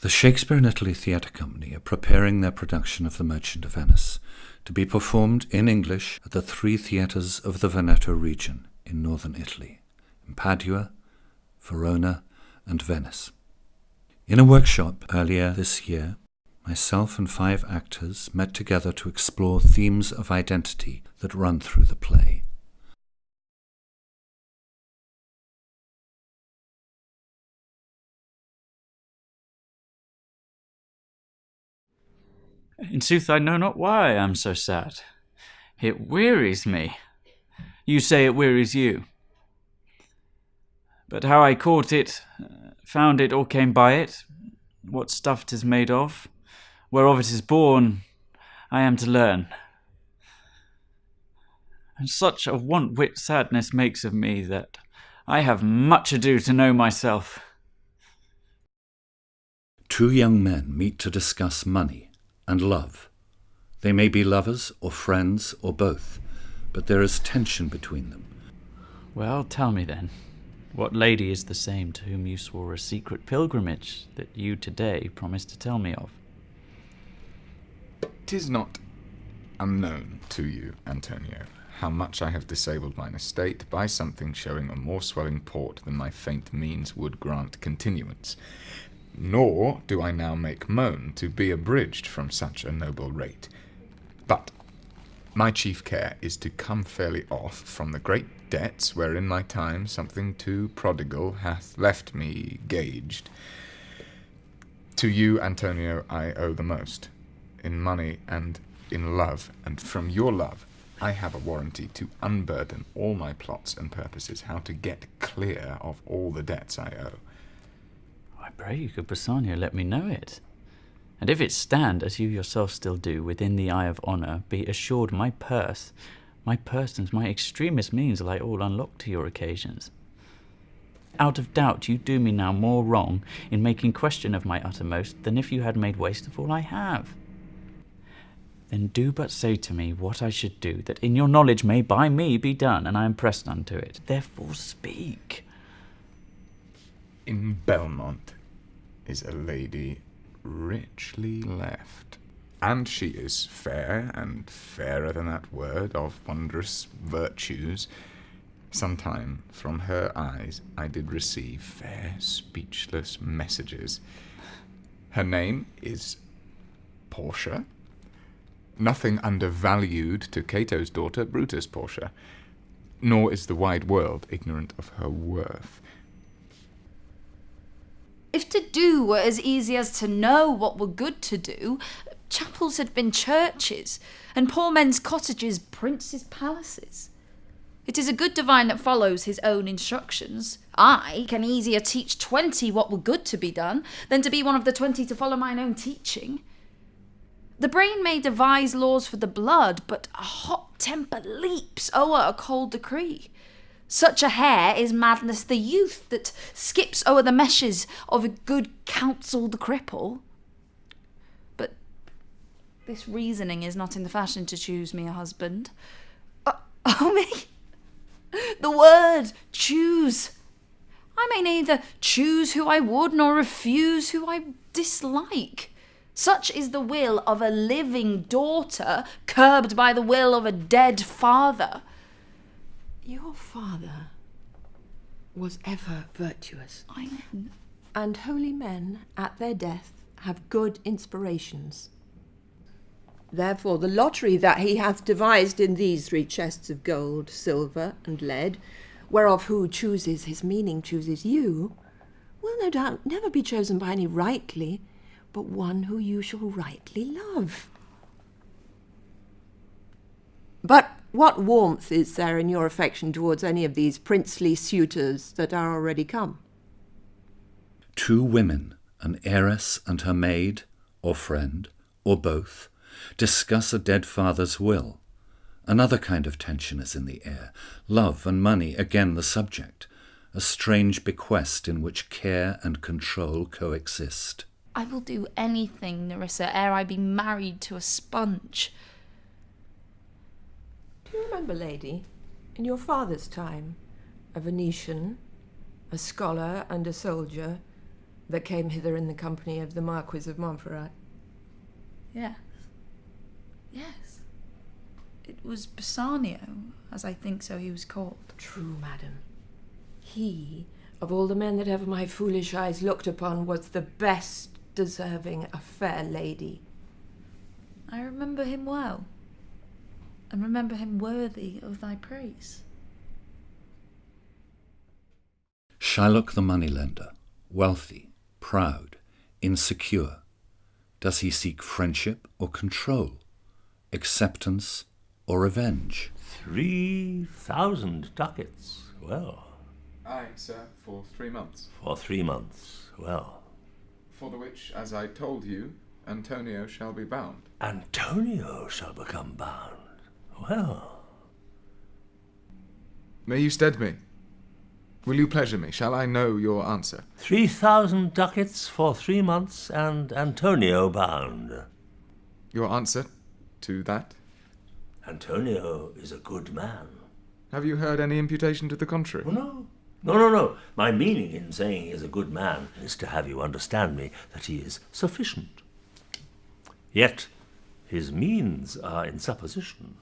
The Shakespeare in Italy Theatre Company are preparing their production of The Merchant of Venice to be performed in English at the 3 theatres of the Veneto region in northern Italy, in Padua, Verona, and Venice. In a workshop earlier this year, myself and 5 actors met together to explore themes of identity that run through the play. In sooth, I know not why I am so sad. It wearies me. You say it wearies you. But how I caught it, found it, or came by it, what stuff 'tis made of, whereof it is born, I am to learn. And such a want-wit sadness makes of me that I have much ado to know myself. 2 young men meet to discuss money and love. They may be lovers or friends or both, but there is tension between them. Well, tell me then, what lady is the same to whom you swore a secret pilgrimage that you today promised to tell me of? 'Tis not unknown to you, Antonio, how much I have disabled mine estate by something showing a more swelling port than my faint means would grant continuance. Nor do I now make moan to be abridged from such a noble rate. But my chief care is to come fairly off from the great debts wherein my time something too prodigal hath left me gauged. To you, Antonio, I owe the most, in money and in love, and from your love I have a warranty to unburden all my plots and purposes, how to get clear of all the debts I owe. I pray you, good Bassanio, let me know it. And if it stand, as you yourself still do, within the eye of honour, be assured my purse and my extremest means lie all unlocked to your occasions. Out of doubt you do me now more wrong in making question of my uttermost than if you had made waste of all I have. Then do but say to me what I should do, that in your knowledge may by me be done, and I am pressed unto it. Therefore speak. In Belmont is a lady richly left, and she is fair, and fairer than that word, of wondrous virtues. Sometime from her eyes I did receive fair speechless messages. Her name is Portia, nothing undervalued to Cato's daughter Brutus Portia, nor is the wide world ignorant of her worth. If to do were as easy as to know what were good to do, chapels had been churches, and poor men's cottages princes' palaces. It is a good divine that follows his own instructions. I can easier teach 20 what were good to be done, than to be one of the 20 to follow mine own teaching. The brain may devise laws for the blood, but a hot temper leaps o'er a cold decree. Such a hare is madness the youth that skips o'er the meshes of a good counselled cripple. But this reasoning is not in the fashion to choose me a husband. Oh me! The word choose! I may neither choose who I would nor refuse who I dislike. Such is the will of a living daughter, curbed by the will of a dead father. Your father was ever virtuous. Amen. And holy men at their death have good inspirations. Therefore the lottery that he hath devised in these 3 chests of gold, silver, and lead, whereof who chooses his meaning chooses you, will no doubt never be chosen by any rightly, but one who you shall rightly love. But what warmth is there in your affection towards any of these princely suitors that are already come? 2 women, an heiress and her maid, or friend, or both, discuss a dead father's will. Another kind of tension is in the air. Love and money again the subject, a strange bequest in which care and control coexist. I will do anything, Nerissa, ere I be married to a sponge. Do you remember, lady, in your father's time, a Venetian, a scholar and a soldier, that came hither in the company of the Marquis of Montferrat? Yes. Yes. It was Bassanio, as I think so he was called. True, madam. He, of all the men that ever my foolish eyes looked upon, was the best deserving a fair lady. I remember him well, and remember him worthy of thy praise. Shylock the moneylender, wealthy, proud, insecure. Does he seek friendship or control, acceptance or revenge? 3,000 ducats. Well, Aye, sir, for 3 months. for 3 months. Well, For the which, as I told you, Antonio shall be bound. Antonio shall become bound. Well, May you stead me? Will you pleasure me? Shall I know your answer? 3,000 ducats for 3 months and Antonio bound. Your answer to that? Antonio is a good man. Have you heard any imputation to the contrary? Oh, no. No. My meaning in saying he is a good man is to have you understand me that he is sufficient. Yet his means are in supposition.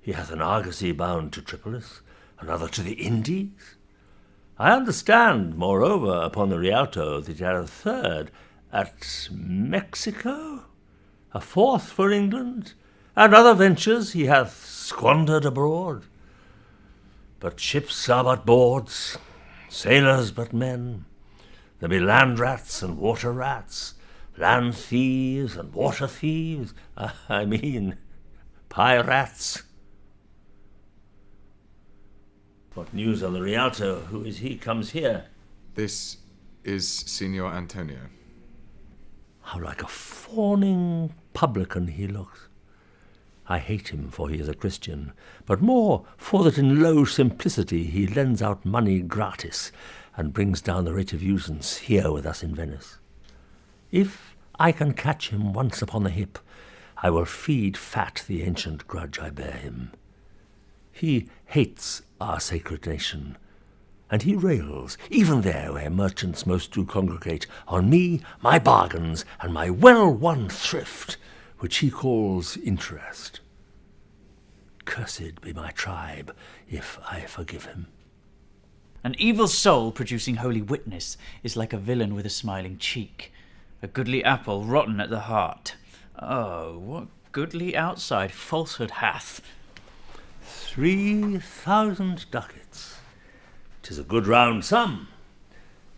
He hath an argosy bound to Tripolis, another to the Indies. I understand, moreover, upon the Rialto that he had a third at Mexico, a fourth for England, and other ventures he hath squandered abroad. But ships are but boards, sailors but men. There be land rats and water rats, land thieves and water thieves, I mean pirates. What news on the Rialto? Who is he comes here? This is Signor Antonio. How like a fawning publican he looks. I hate him, for he is a Christian, but more for that in low simplicity he lends out money gratis, and brings down the rate of usance here with us in Venice. If I can catch him once upon the hip, I will feed fat the ancient grudge I bear him. He hates our sacred nation, and he rails, even there where merchants most do congregate, on me, my bargains, and my well-won thrift, which he calls interest. Cursed be my tribe, if I forgive him. An evil soul producing holy witness is like a villain with a smiling cheek, a goodly apple rotten at the heart. Oh, what goodly outside falsehood hath! 3,000 ducats. 'Tis a good round sum.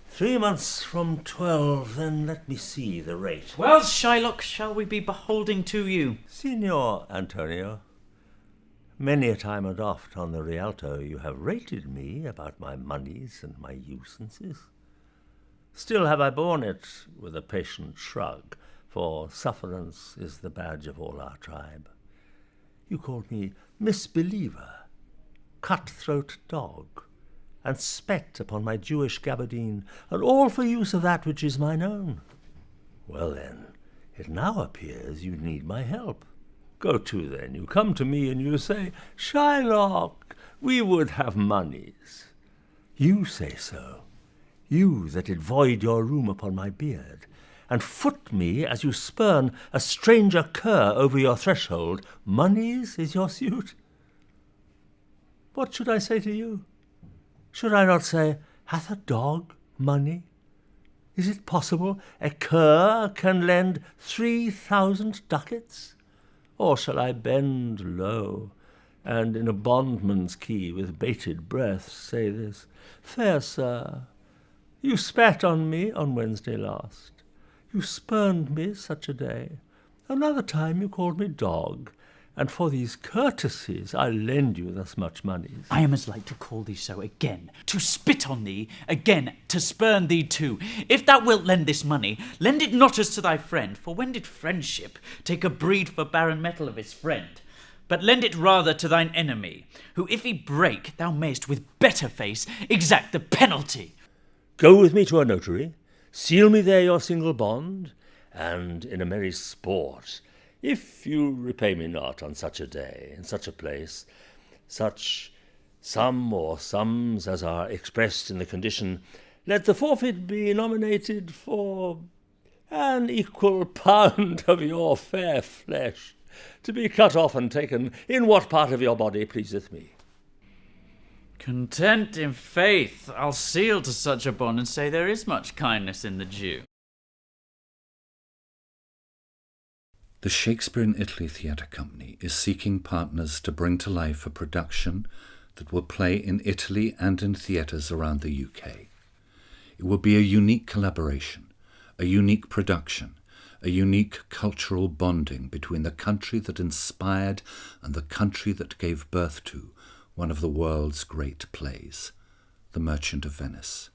3 months from 12, then let me see the rate. Well, Shylock, shall we be beholding to you? Signor Antonio, many a time and oft on the Rialto you have rated me about my moneys and my usances. Still have I borne it with a patient shrug, for sufferance is the badge of all our tribe. You called me misbeliever, cutthroat dog, and spat upon my Jewish gabardine, and all for use of that which is mine own. Well then, it now appears you need my help. Go to then, you come to me and you say, Shylock, we would have moneys. You say so, you that did void your room upon my beard, and foot me as you spurn a stranger cur over your threshold. Moneys is your suit? What should I say to you? Should I not say, hath a dog money? Is it possible a cur can lend 3,000 ducats? Or shall I bend low, and in a bondman's key with bated breath say this, Fair sir, you spat on me on Wednesday last. You spurned me such a day. Another time you called me dog, and for these courtesies I lend you thus much moneys. I am as like to call thee so again, to spit on thee, again to spurn thee too. If thou wilt lend this money, lend it not as to thy friend, for when did friendship take a breed for barren metal of his friend? But lend it rather to thine enemy, who if he break, thou mayst with better face exact the penalty. Go with me to a notary, seal me there your single bond, and in a merry sport, if you repay me not on such a day, in such a place, such sum or sums as are expressed in the condition, let the forfeit be nominated for an equal pound of your fair flesh, to be cut off and taken in what part of your body pleaseth me. Content in faith, I'll seal to such a bond and say there is much kindness in the Jew. The Shakespeare in Italy Theatre Company is seeking partners to bring to life a production that will play in Italy and in theatres around the UK. It will be a unique collaboration, a unique production, a unique cultural bonding between the country that inspired and the country that gave birth to one of the world's great plays, The Merchant of Venice.